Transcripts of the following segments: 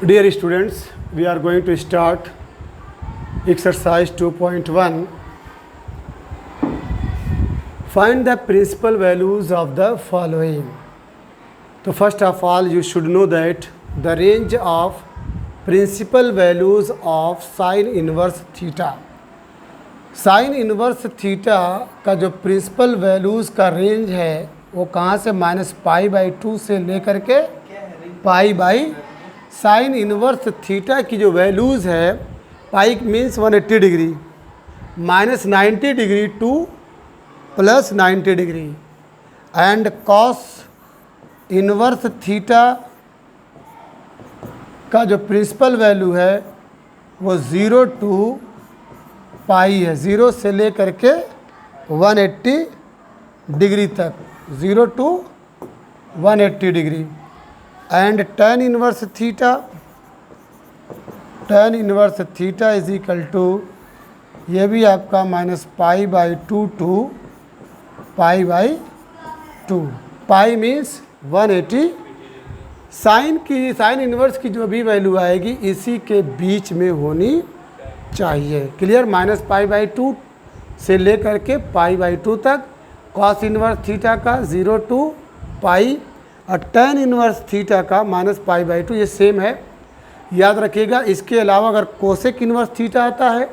Dear students, we are going to start exercise 2.1. Find the principal values of the following. So first of all, you should know that the range of principal values of sin inverse theta. Sign inverse theta का जो principal values का range है वो कहाँ से -π/2 से लेकर के π/, साइन इन्वर्स थीटा की जो वैल्यूज़ है pi means 180 degree, -90 degree to +90 degree, and cos inverse theta का जो प्रिंसिपल वैल्यू है वो 0 टू पाई है, 0 से लेकर के 180 डिग्री तक, 0 to 180 degree, and tan inverse theta is equal to, ये भी आपका -π/2 to π/2, pi means 180। Sine inverse की जो भी वैल्यू आएगी इसी के बीच में होनी चाहिए। क्लियर? -π/2 से लेकर के π/2 तक, कॉस इन्वर्स थीटा का 0 टू पाई, और tan इन्वर्स थीटा का -π/2, ये सेम है, याद रखिएगा। इसके अलावा अगर कोसेक इन्वर्स थीटा आता है,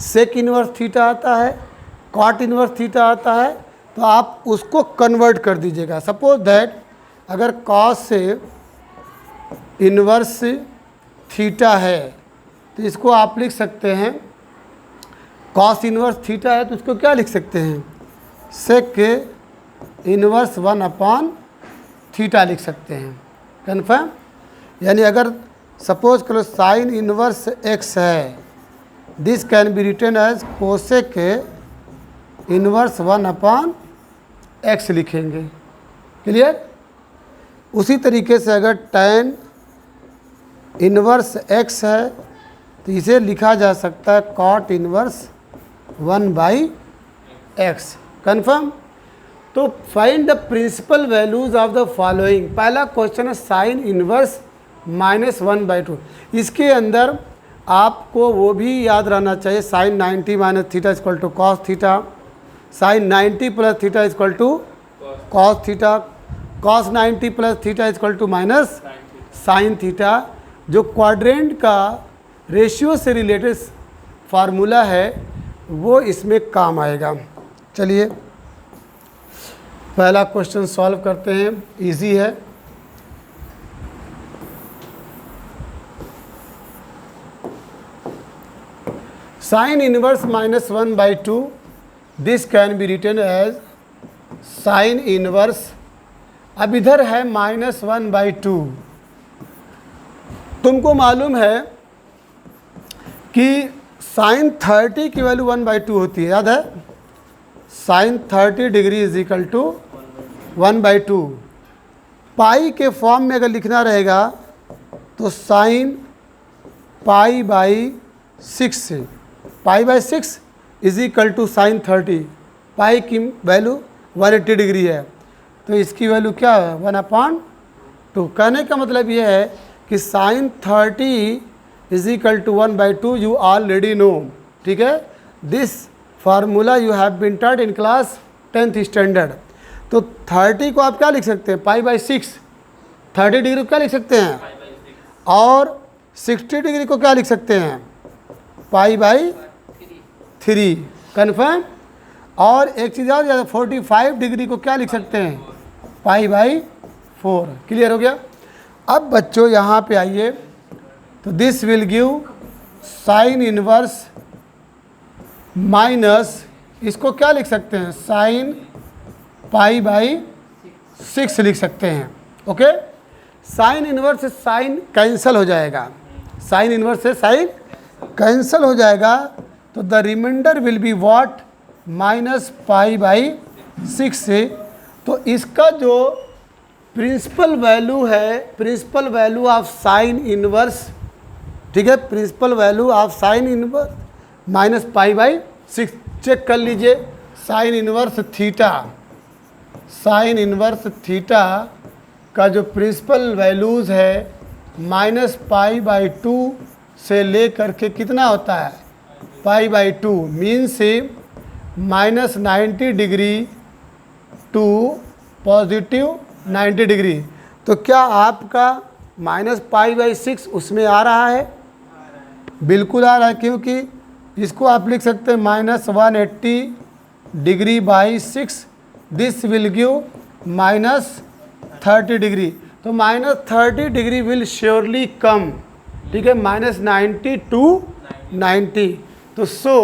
सेक इन्वर्स थीटा आता है, कॉट इन्वर्स थीटा आता है, तो आप उसको कन्वर्ट कर दीजिएगा। सपोज दैट अगर कॉस से इन्वर्स थीटा है तो इसको आप लिख सकते हैं, कॉस इन्वर्स थीटा है तो इसको क्या लिख सकते हैं, सेक इन्वर्स 1/थीटा लिख सकते हैं। कन्फर्म? यानी अगर सपोज करो साइन इन्वर्स x है, this can be written as cosec inverse 1/x लिखेंगे। क्लियर? उसी तरीके से अगर tan इन्वर्स x है तो इसे लिखा जा सकता है कॉट इन्वर्स 1/x। कन्फर्म? तो find the principal values of the following. पहला क्वेश्चन है साइन इन्वर्स -1/2। इसके अंदर आपको वो भी याद रहना चाहिए, sine 90 - theta equal to cos theta, sine 90 + theta equal to cos theta, cos 90 + theta equal to minus sine theta. जो क्वाड्रेंट का रेशियो से रिलेटेड फार्मूला है वो इसमें काम आएगा। चलिए पहला क्वेश्चन सॉल्व करते हैं, इजी है। Sine inverse -1/2, this can be written as sine inverse, अब इधर है -1/2। तुमको मालूम है कि साइन 30 की वैल्यू 1/2 होती है, याद है? Sine 30 degree is equal to 1/2। Pi के फॉर्म में अगर लिखना रहेगा तो साइन π/6 से, π/6 इज इक्वल टू साइन 30। पाई की वैल्यू 180 डिग्री है तो इसकी वैल्यू क्या है, 1/2। कहने का मतलब ये है कि sine 30 is equal to 1/2 you already know. ठीक है? This formula you have been taught in class 10th standard. तो 30 को आप क्या लिख सकते हैं, π/6। 30 डिग्री को क्या लिख सकते हैं, और 60 डिग्री को क्या लिख सकते हैं, π/3। कन्फर्म? और एक चीज़ और, 45 डिग्री को क्या लिख सकते हैं, π/4। क्लियर हो गया? अब बच्चों यहाँ पे आइए, तो this will give sign inverse minus, इसको क्या लिख सकते हैं, साइन π/6 लिख सकते हैं। ओके? साइन इन्वर्स से साइन कैंसिल हो जाएगा, साइन इन्वर्स से साइन कैंसिल हो जाएगा, तो the remainder will be what, -π/6 से। तो इसका जो प्रिंसिपल वैल्यू है, principal value of sine inverse, ठीक है, principal value of sine inverse -π/6। Check कर लीजिए, sine inverse theta, sine inverse theta का जो प्रिंसिपल वैल्यूज़ है माइनस पाई बाई 2 से ले करके कितना होता है पाई by 2 means minus 90 degree to positive 90 degree. तो क्या आपका माइनस पाई बाई 6 उसमें आ रहा है? बिल्कुल आ रहा है, क्योंकि इसको आप लिख सकते हैं minus 180 degree by 6, this will give minus 30 degree. तो माइनस 30 डिग्री विल श्योरली कम, ठीक है, माइनस 90 टू 90। तो सो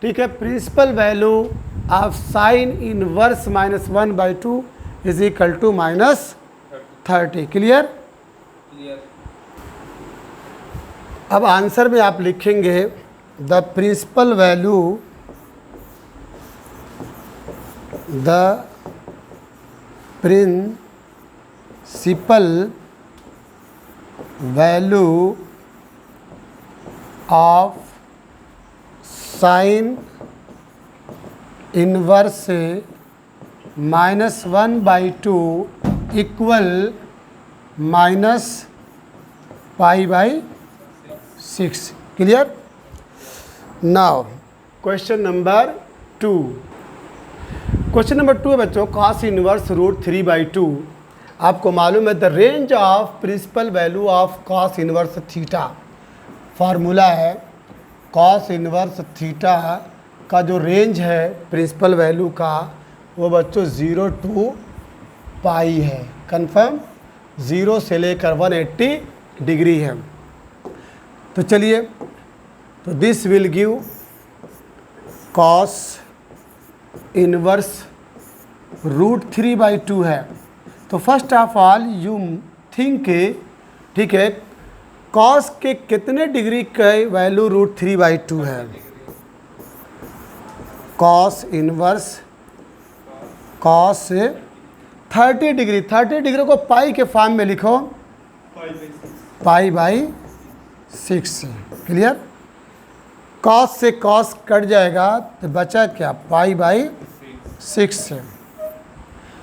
ठीक है, principal value of sine inverse minus 1/2 is equal to minus 30। Clear? अब आंसर में आप लिखेंगे the principal value of sine inverse minus 1/2 equal minus pi by 6। Clear? Now question number 2। Question number 2 है बच्चों, cos inverse root 3/2। आपको मालूम है the range of principal value of cos inverse theta. Formula है cos inverse theta का जो range है principal value का वो बच्चों 0 टू पाई है। कंफर्म? 0 से लेकर 180 डिग्री है। तो चलिए, तो this will give cos inverse root 3/2 है। तो first of all you think, ठीक है, कॉस के कितने डिग्री का वैल्यू रूट 3/2 है? Cos inverse cos 30 degree, 30 degree को पाई के फॉर्म में लिखो, पाई बाई 6। क्लियर? कॉस से कॉस कट जाएगा तो बचा क्या? Pi by 6।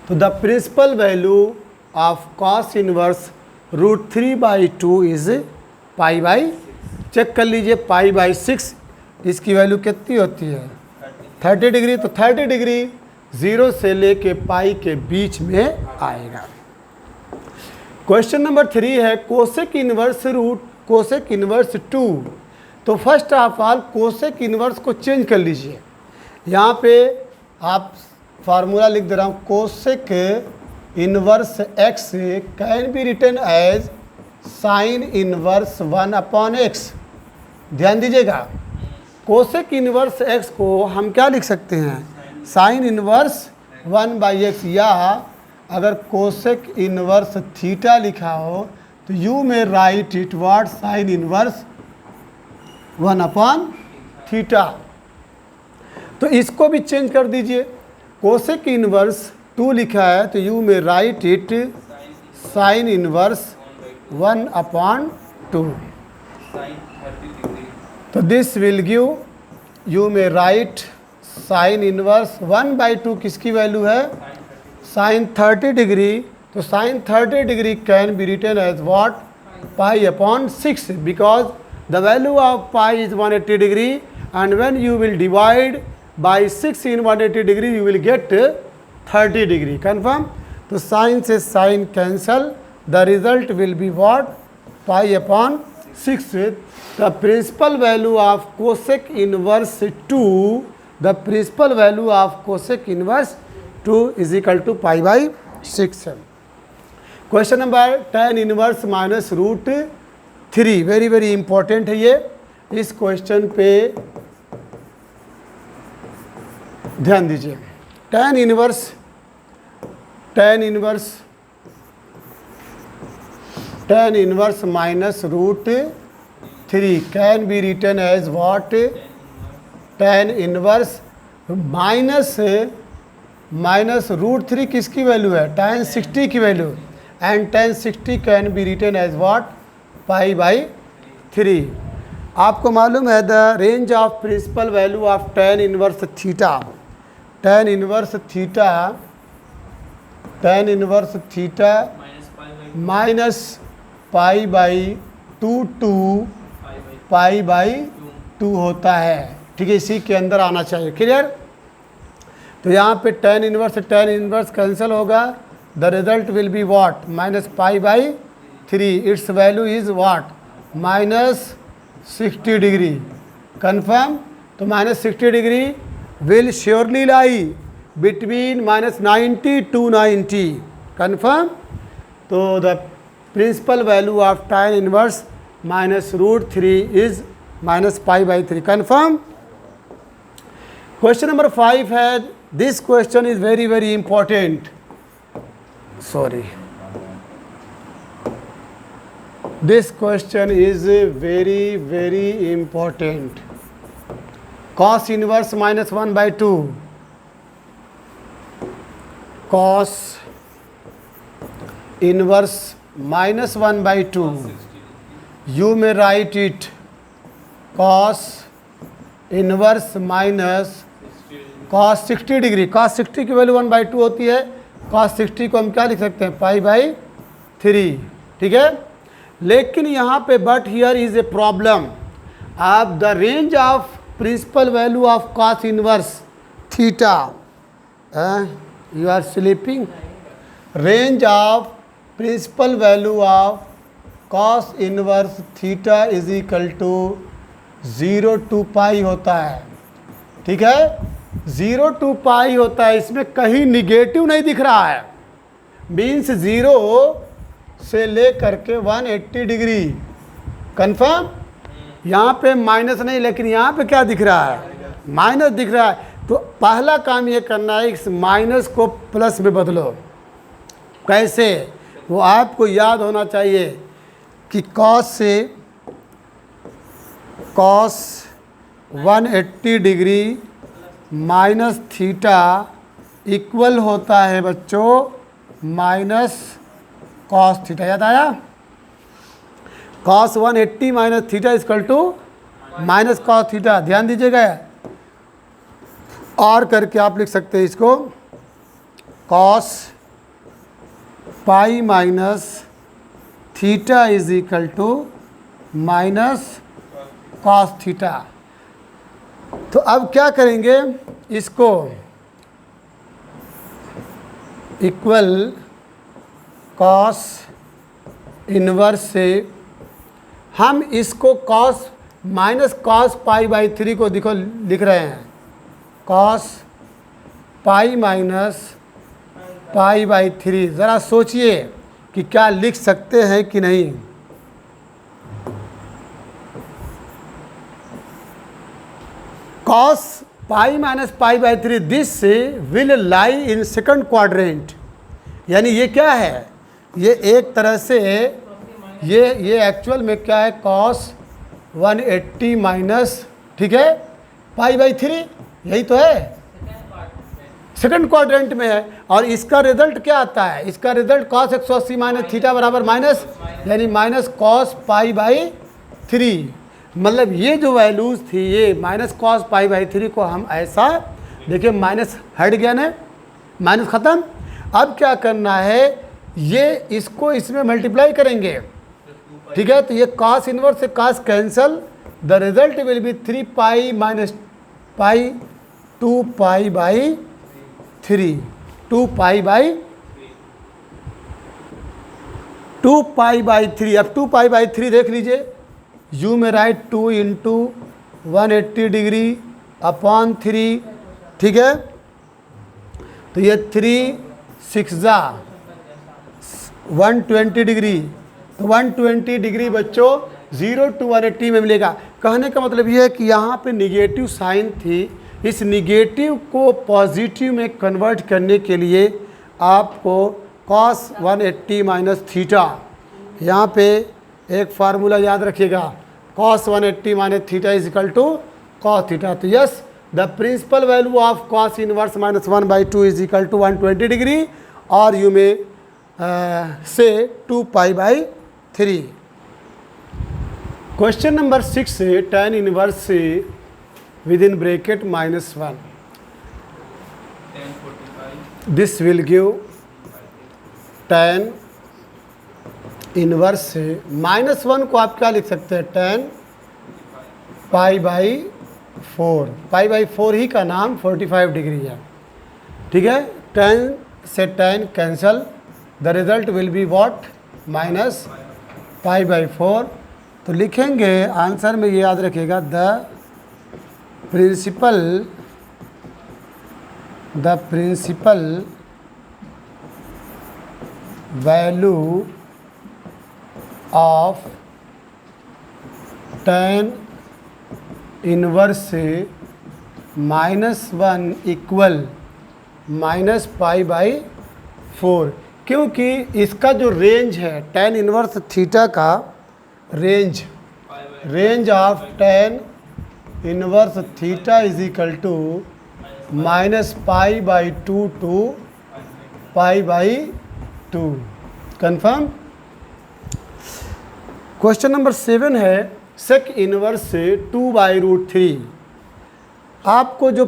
तो the principal value of cos inverse root 3/2 is pi by, check कर लीजिए, पाई बाई 6 इसकी वैल्यू कितनी होती है? 30 डिग्री। तो 30 डिग्री 0 से लेके पाई के बीच में आएगा। क्वेश्चन नंबर 3 है cosec inverse root cosec inverse 2। तो first of all cosec inverse को चेंज कर लीजिए। यहाँ पे आप फार्मूला लिख दे रहा हूँ, cosec inverse x can be written as sine inverse 1/x। ध्यान दीजिएगा, कोसेक इनवर्स x को हम क्या लिख सकते हैं? साइन इनवर्स 1/x, या अगर कोसेक इनवर्स थीटा लिखा हो तो you may write it what sine inverse 1/थीटा। तो इसको भी चेंज कर दीजिए, कोसेक इनवर्स 2 लिखा है तो you may write it sign inverse 1/2। तो this will give, you may write sine inverse 1/2 किसकी वैल्यू है? Sine 30 degree. तो sine 30 degree can be written as what? पाई/6, because the value of pi is 180 degree, and when you will divide by 6 in 180 degree you will get 30 degree. Confirm? तो sine से sine cancel, the result will be what? पाई/6। The principal value of cosec inverse 2, the principal value of cosec inverse 2 is equal to पाई/6। Question number 10 inverse minus root 3, very very important है ये। इस question पे ध्यान दीजिए। tan inverse minus root 3 can be written as what? tan inverse minus root 3 किसकी value है? tan 60 की value, and tan 60 can be written as what? पाई/3। आपको मालूम है the range of principal value of tan inverse theta. tan inverse theta minus pi by 2 to pi by 2 होता है। ठीक है, इसी के अंदर आना चाहिए। क्लियर? तो यहाँ पे tan इनवर्स कैंसिल होगा। The result will be what? Minus pi by 3। Its value is what? Minus 60 degree. Confirm? तो minus 60 degree will surely lie between minus 90 to 90। Confirm? तो the principal value of tan inverse minus √3 is minus pi by 3। Confirm? Question number 5 है, this question is very very important. Sorry, this question is very very important. Cos inverse minus 1/2, cos inverse minus 1/2, you may write it cos inverse minus cos 60 degree. Cos 60 की value 1/2 होती है। Cos 60 को हम क्या लिख सकते हैं? Pi by 3। ठीक है, लेकिन यहाँ पे but here is a problem. आप the range of principal value of cos inverse theta, you are sleeping, range of principal value of cos inverse theta is equal to 0 to pi होता है। ठीक है, 0 to पाई होता है। इसमें कहीं negative नहीं दिख रहा है, मीन्स 0 से ले करके 180 डिग्री। कन्फर्म? यहाँ पे माइनस नहीं, लेकिन यहाँ पे क्या दिख रहा है? माइनस दिख रहा है। तो पहला काम ये करना है, इस माइनस को प्लस में बदलो। कैसे? वो आपको याद होना चाहिए कि कॉस से cos 180 degree minus theta equal होता है बच्चों माइनस कॉस थीटा। याद आया? Cos 180 minus theta equal to minus cos theta. ध्यान दीजिएगा, और करके आप लिख सकते हैं इसको cos pi minus theta is equal to minus cos theta. तो अब क्या करेंगे? इसको इक्वल कॉस इनवर्स से हम इसको cos minus cos pi by 3 को देखो लिख रहे हैं cos pi minus pi by 3। ज़रा सोचिए कि क्या लिख सकते हैं कि नहीं। Cos pi minus pi by 3, this will lie in second quadrant. यानी ये क्या है? ये एक तरह से ये एक्चुअल में क्या है? कॉस 180 माइनस, ठीक है, पाई बाई 3, यही तो है, सेकंड क्वाड्रेंट में है। और इसका रिजल्ट क्या आता है? इसका रिजल्ट कॉस 180 माइनस थीटा बराबर माइनस, यानी माइनस कॉस पाई बाई 3। मतलब ये जो वैल्यूज़ थी, ये माइनस कॉस पाई बाई 3 को हम ऐसा देखिए, माइनस हट गया ना, माइनस ख़त्म। अब क्या करना है? ये इसको इसमें मल्टीप्लाई करेंगे। ठीक है, तो ये कॉस इनवर्स से cos cancel, the result will B 3 pi minus pi 2 pi by 3, 2 pi by 3। अब 2 पाई बाई 3 देख लीजिए, you may right 2 into 180 degree upon 3। ठीक है, तो ये 3 6 120 डिग्री। तो 120 डिग्री बच्चों 0 to 180 में मिलेगा। कहने का मतलब ये है कि यहाँ पे निगेटिव साइन थी, इस निगेटिव को पॉजिटिव में कन्वर्ट करने के लिए आपको कॉस 180 माइनस थीटा, यहाँ पे एक फार्मूला याद रखिएगा, cos 180 minus theta is equal to cos theta. तो yes, the principal value of cos inverse minus 1/2 is equal to 120 degree, और यू में से 2 पाई बाई 3। क्वेश्चन नंबर 6 से tan इनवर्स से with in bracket -1, this will give tan inverse से -1 को आप क्या लिख सकते हैं, tan π/4। π/4 ही का नाम 45 डिग्री है। ठीक है, tan से tan cancel, the result will be what, -π/4। तो लिखेंगे आंसर में, ये याद रखिएगा, the principal value of tan inverse से -1 इक्वल -π/4, क्योंकि इसका जो रेंज है tan इनवर्स थीटा का range of tan inverse theta is equal to -π/2 to π/2। Confirm. Question number 7 है, सेक इनवर्स से 2/√3। आपको जो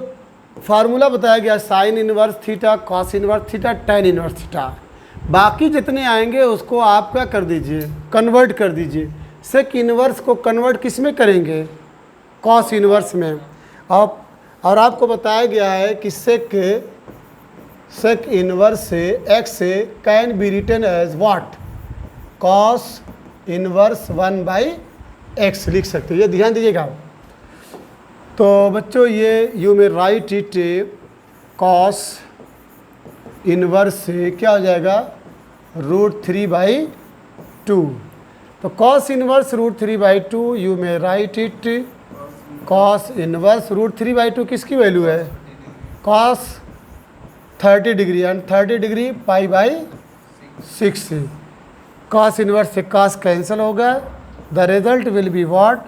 फार्मूला बताया गया sign inverse theta, cos inverse theta, tan inverse theta, बाकी जितने आएंगे उसको आप क्या कर दीजिए, कन्वर्ट कर दीजिए। सेक इनवर्स को कन्वर्ट किस में करेंगे, कॉस इनवर्स में। और आपको बताया गया है कि सेक इनवर्स से x से can be written as what, cos inverse 1/x लिख सकते हो। ये ध्यान दीजिएगा। तो बच्चों ये you may write it, cos inverse से क्या हो जाएगा, √3/2। तो cos inverse √3/2, you may write it cos inverse √3/2 किसकी वैल्यू है, कॉस 30 डिग्री, एंड 30 डिग्री π/6 से कॉस इनवर्स से कॉस कैंसिल होगा, the result will be what,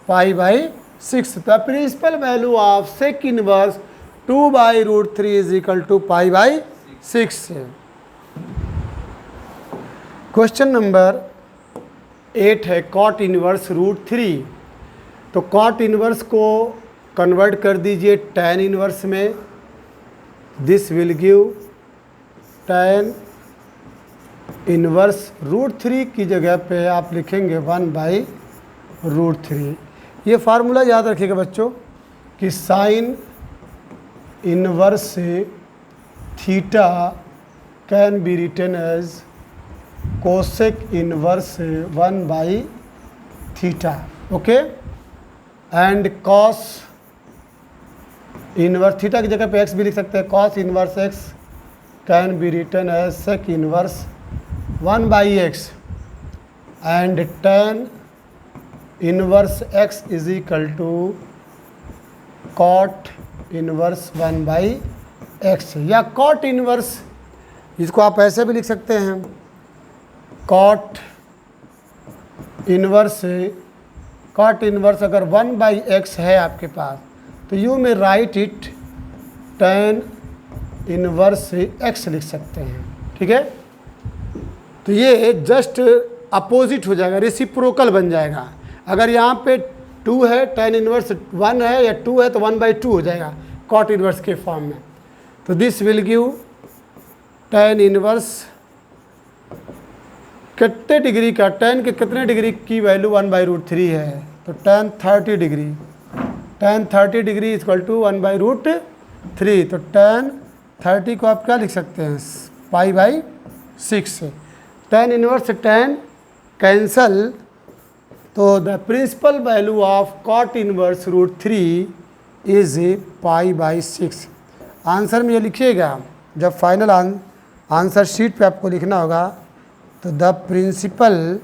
π/6। The principal value of sec inverse 2/√3 is equal to π/6। Question number 8 है, cot inverse √3। तो cot inverse को convert कर दीजिए tan इनवर्स में, this will give tan inverse √3 की जगह पे आप लिखेंगे 1/√3। ये फार्मूला याद रखिएगा बच्चों कि साइन इनवर्स से theta can be written as cosec inverse 1/θ, okay. And cos inverse theta की जगह पे x भी लिख सकते हैं, cos inverse x can be written as sec inverse 1/x, and tan inverse x is equal to cot inverse 1/x, या cot inverse, इसको आप ऐसे भी लिख सकते हैं, कॉट इनवर्स अगर 1/x है आपके पास तो you may write it tan inverse से x लिख सकते हैं। ठीक है, तो ये जस्ट अपोजिट हो जाएगा, रेसिप्रोकल बन जाएगा। अगर यहाँ पे 2 है, tan इनवर्स 1 है या 2 है तो 1/2 हो जाएगा कॉट इनवर्स के फॉर्म में। तो this will give tan inverse कितने डिग्री का, tan के कितने डिग्री की वैल्यू 1/√3 है, तो tan 30 degree, tan 30 degree equal to 1/√3। तो tan 30 को आप क्या लिख सकते हैं, π/6 से। tan इनवर्स से tan कैंसल, तो the principal value of cot inverse √3 is π/6। Answer में ये लिखिएगा, जब फाइनल आंसर शीट पे आपको लिखना होगा, तो the principal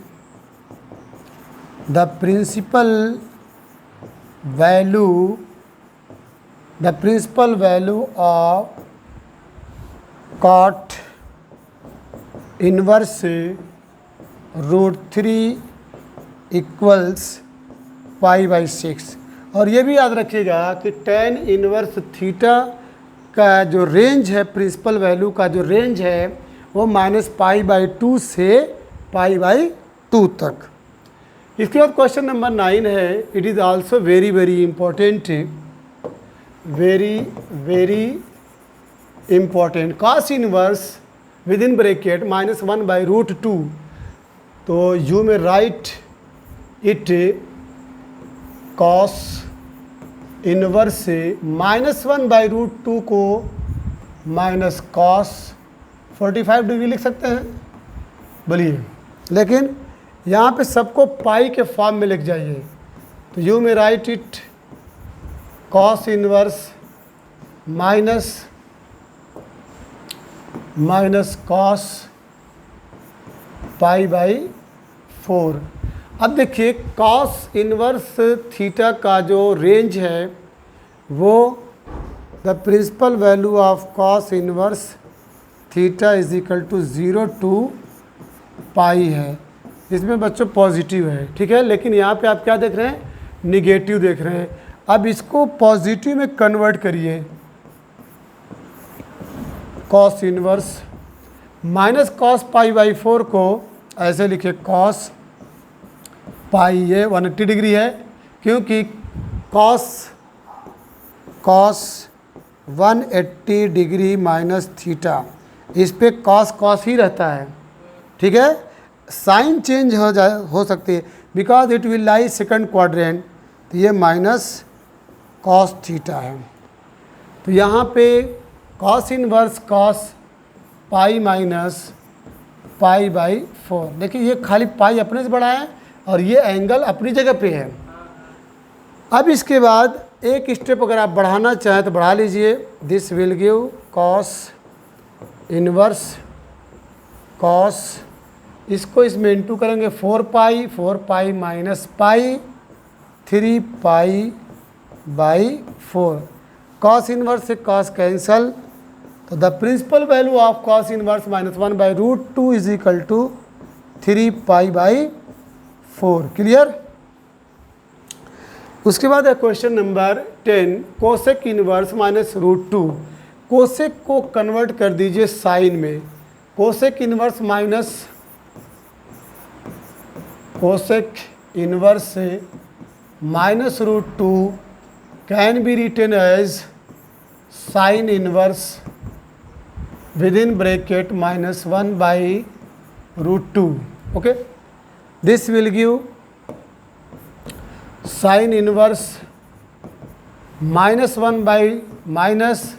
value of cot inverse √3 equals π/6। और ये भी याद रखिएगा कि tan इनवर्स थीटा का जो रेंज है, प्रिंसिपल वैल्यू का जो रेंज है वो -π/2 से π/2 तक। इसके बाद क्वेश्चन नंबर 9 है, it is also very very important, very important. Cos inverse with in bracket -1/√2 तो you may write it cos inverse से -1/√2 को माइनस कॉस 45 डिग्री लिख सकते हैं। बोलिए, लेकिन यहाँ पे सबको पाई के फॉर्म में लिख जाइए। तो you may write it cos inverse minus cos π/4। अब देखिए कॉस इनवर्स थीटा का जो रेंज है वो the principal value of cos inverse theta is equal to 0 to pi है। इसमें बच्चों पॉजिटिव है, ठीक है, लेकिन यहाँ पे आप क्या देख रहे हैं, निगेटिव देख रहे हैं। अब इसको पॉजिटिव में कन्वर्ट करिए। कॉस इनवर्स माइनस कॉस π/4 को ऐसे लिखे कॉस पाई, ये 180 डिग्री है क्योंकि कॉस 180 डिग्री माइनस थीटा, इस पे कॉस ही रहता है, ठीक है। साइन चेंज हो सकती है because it will lie second quadrant, तो ये माइनस कॉस थीटा है। तो यहाँ पे cos inverse cos pi minus π/4, देखिए ये खाली पाई अपने से बड़ा है और ये एंगल अपनी जगह पे है। अब इसके बाद एक स्टेप अगर आप बढ़ाना चाहें तो बढ़ा लीजिए। This will give cos inverse cos, इसको इसमें इंटू करेंगे 4 माइनस पाई 3 π/4। कॉस इनवर्स से कॉस कैंसल, तो the principal value of cos inverse -1/√2 is equal to 3 π/4। Clear. उसके बाद है question number 10, cosec inverse -√2। Cosec को कन्वर्ट कर दीजिए साइन में। कोसेक इनवर्स से -√2 can be written as sine inverse within bracket -1/√2। Okay, this will give sine inverse -1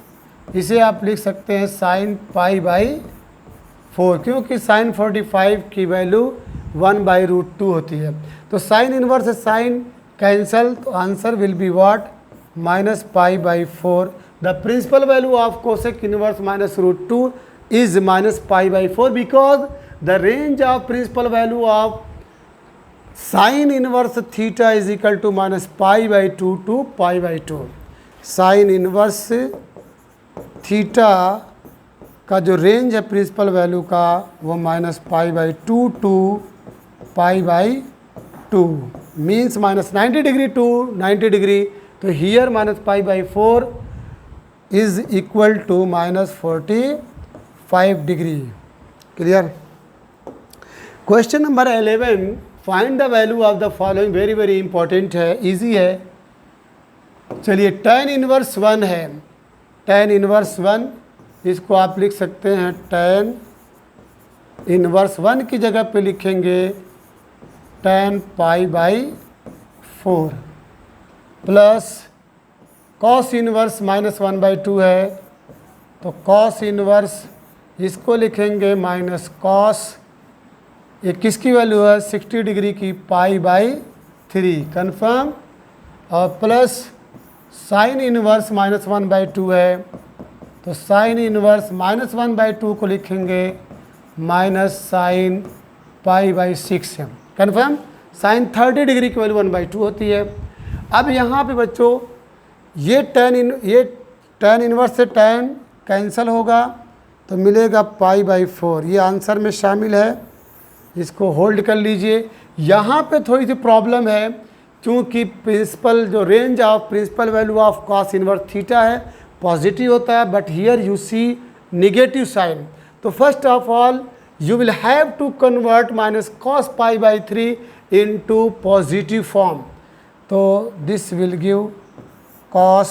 इसे आप लिख सकते हैं साइन π/4, क्योंकि साइन 45 की वैल्यू 1/√2 होती है। तो साइन इनवर्स से साइन कैंसल, तो answer will be what, -π/4। The principal value of cosec inverse -√2 is -π/4 because the range of principal value of sine inverse theta is equal to -π/2 to π/2। Sine inverse theta का जो range है principal value का वो -π/2 to π/2 means -90 degree to 90 degree. तो here -π/4 is equal to -45 degree. Clear. Question number 11, find the value of the following. Very very important है, easy है। चलिए tan inverse 1 है, tan इनवर्स 1 इसको आप लिख सकते हैं tan इनवर्स 1 की जगह पे लिखेंगे tan π/4 प्लस कॉस इनवर्स -1/2 है, तो कॉस इनवर्स इसको लिखेंगे माइनस कॉस, ये किसकी वैल्यू है 60 डिग्री की π/3 कन्फर्म, और प्लस साइन इनवर्स -1/2 है, तो साइन इनवर्स -1/2 को लिखेंगे माइनस साइन π/6 है कन्फर्म। साइन 30 डिग्री की वैल्यू 1/2 होती है। अब यहाँ पे बच्चों ये tan इनवर्स से tan कैंसल होगा तो मिलेगा π/4, ये आंसर में शामिल है, इसको होल्ड कर लीजिए। यहाँ पे थोड़ी सी प्रॉब्लम है क्योंकि प्रिंसिपल जो range of principal value of cos inverse theta है पॉजिटिव होता है, but here you see negative sign. तो first of all you will have to convert minus cos π/3 into positive form. तो this will give cos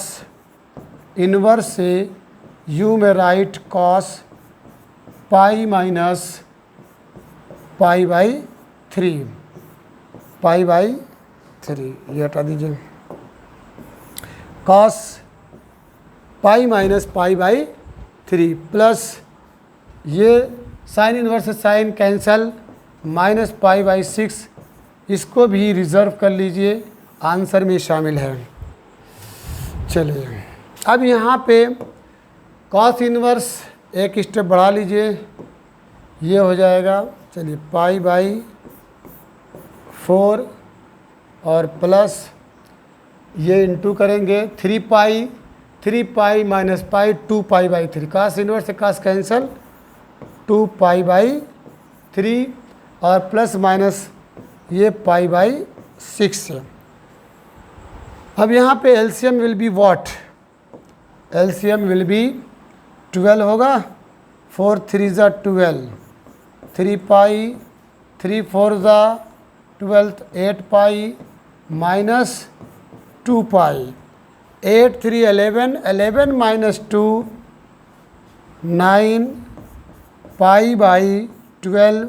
inverse से you may write cos π - π/3 3 pi by 3, ये हटा दीजिए, cos pi minus pi by 3 plus ये sine inverse sine cancel minus pi by 6, इसको भी reserve कर लीजिए, आंसर में शामिल है। चलिए अब यहाँ पे कॉस इन्वर्स एक स्टेप बढ़ा लीजिए, ये हो जाएगा, चलिए पाई बाई 4 और प्लस ये इंटू करेंगे 3 पाई minus pi 2 pi by 3, cos inverse से कॉस कैंसल 2 पाई बाई 3 और प्लस माइनस ये पाई बाई 6 है। अब यहाँ पे LCM will be what, LCM will be 12 होगा, 4 3 ज़ा 12, 3 पाई 3 4 ज़ा 12, 8 pi minus 2 pi, 8 3 11, 11 minus 2 9 pi by 12,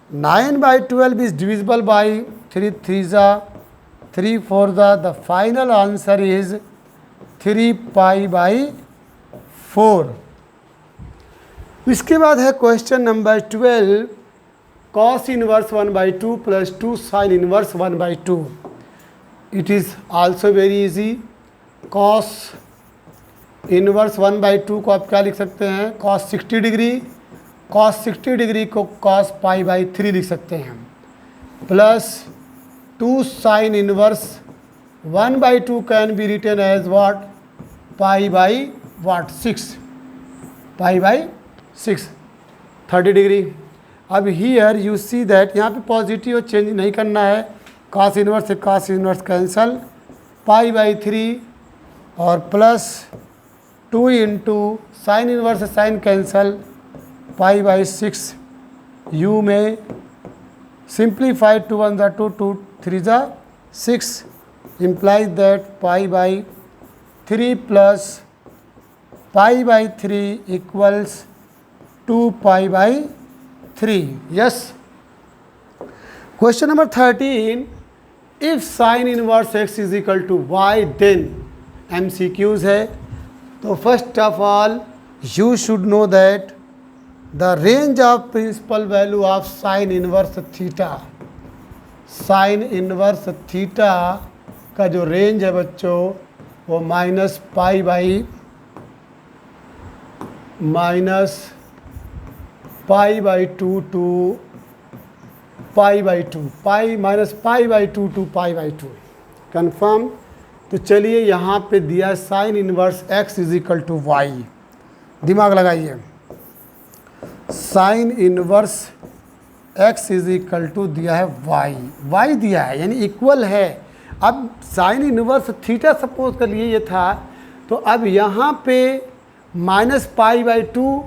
9 by 12 is divisible by 3 3 ज़ा 3 4 ज़ा, the final answer is 3 pi by 4। इसके बाद है question number 12, cos inverse 1/2 plus 2 sine inverse 1/2। It is also very easy. cos inverse 1/2 को आप क्या लिख सकते हैं, cos 60 डिग्री, cos 60 डिग्री को cos पाई बाई 3 लिख सकते हैं, plus 2 sine inverse 1/2 can be written as what, pi by what 6, pi by 6 30 degree. अब हियर यू सी दैट यहाँ पे पॉजिटिव चेंज नहीं करना है, cos इनवर्स से cos inverse cancel, pi by 3 और प्लस 2 इंटू साइन इनवर्स से sine cancel, pi by 6, you may simplified 2 1 ज़ा 2, 2 3 ज़ा 6, implies that pi by 3 plus pi by 3 equals 2 pi by 3। Yes. Question number 13, if sine inverse x is equal to y then MCQs है। तो first of all you should know that the range of principal value of sine inverse theta, sine inverse theta का जो range है बच्चों वो minus pi by two to pi by 2, pi minus pi by 2 to pi by 2, confirm. तो चलिए यहाँ पे दिया sine inverse x is equal to y, दिमाग लगाइए, sine inverse x is equal to दिया है y दिया है यानी इक्वल है। अब साइन इनवर्स थीटा सपोज कर लिए ये था, तो अब यहाँ पे माइनस पाई बाई 2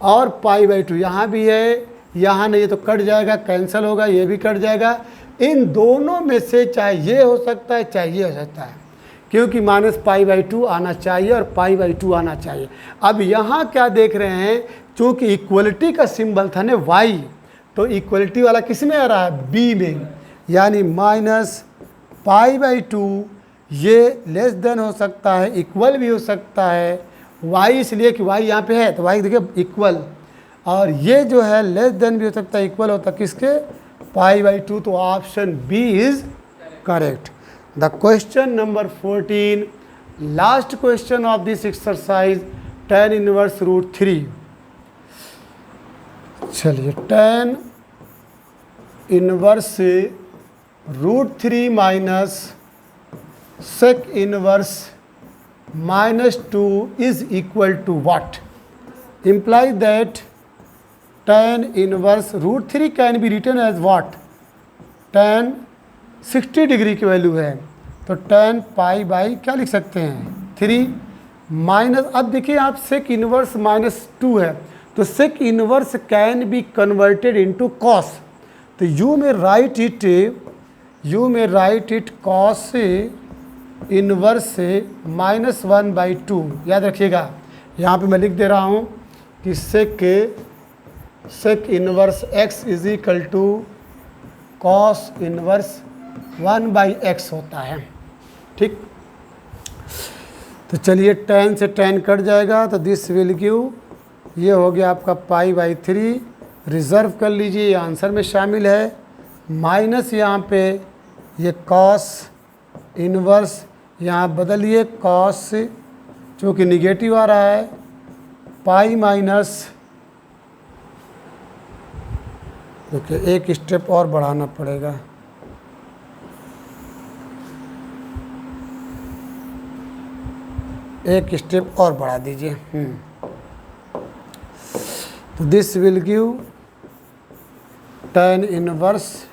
और पाई बाई 2 यहाँ भी है, यहाँ नहीं है तो कट जाएगा, कैंसिल होगा, ये भी कट जाएगा। इन दोनों में से चाहे ये हो सकता है चाहे ये हो सकता है, क्योंकि माइनस पाई बाई 2 आना चाहिए और पाई बाई 2 आना चाहिए। अब यहाँ क्या देख रहे हैं, चूँकि इक्वलिटी का सिंबल था ना y, तो इक्वलिटी वाला किस में आ रहा है, b में, यानी माइनस पाई बाई 2 ये लेस देन हो सकता है, इक्वल भी हो सकता है, y इसलिए कि y यहाँ पे है तो y देखिए इक्वल, और ये जो है लेस देन भी हो सकता है, इक्वल होता है किसके, पाई बाई 2। तो option B is correct. The question number 14, last question of this exercise, tan inverse root 3। चलिए tan इनवर्स से root 3 minus sec inverse -2 is equal to what, implies that tan inverse root 3 can be written as what, tan 60 degree की value है तो tan pi by क्या लिख सकते हैं 3 minus, अब देखिए आप सेक इनवर्स -2 है तो sec inverse can be converted into cos, तो you may write it cos inverse से -1/2। याद रखिएगा यहाँ पे मैं लिख दे रहा हूँ कि sec inverse x is equal to cos inverse 1/x होता है। ठीक, तो चलिए tan से tan कट जाएगा, तो दिस विल गिव, ये हो गया आपका π/3, रिज़र्व कर लीजिए, ये आंसर में शामिल है। माइनस यहाँ पे ये कॉस इनवर्स, यहाँ बदलिए कॉस, चूँकि निगेटिव आ रहा है, पाई माइनस, ओके एक स्टेप और बढ़ाना पड़ेगा, एक स्टेप और बढ़ा दीजिए। तो this will give tan inverse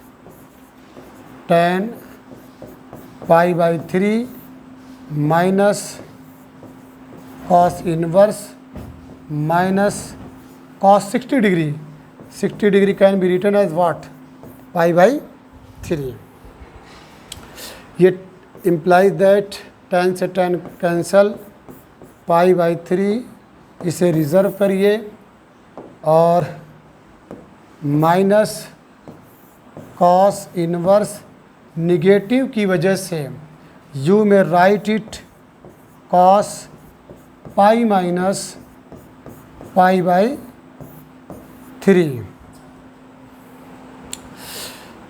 tan π/3 minus cos inverse minus cos 60 degree, 60 degree can be written as what, π/3। ये इम्प्लाइज दैट tan से tan कैंसल, π/3 इसे रिज़र्व करिए, और माइनस कॉस इनवर्स, निगेटिव की वजह से you may write it cos pi minus π/3,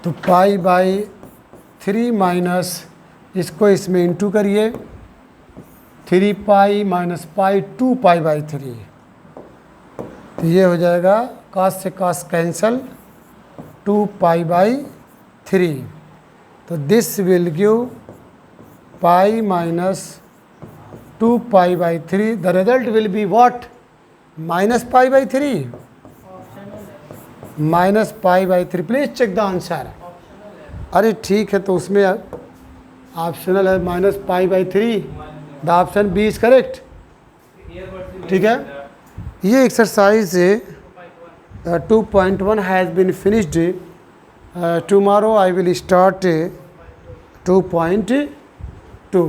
तो π/3 minus, इसको इसमें इंटू करिए, 3π माइनस पाई 2π/3, तो ये हो जाएगा कॉस से कॉस कैंसल, 2π/3, तो this will give pi minus 2π/3, the result will be what, minus π/3, minus π/3। Please check the answer. अरे ठीक है, तो उसमें ऑप्शनल है minus π/3, the option B is correct. ठीक है, ये exercise 2.1 has been finished. Tomorrow I will start 2.2।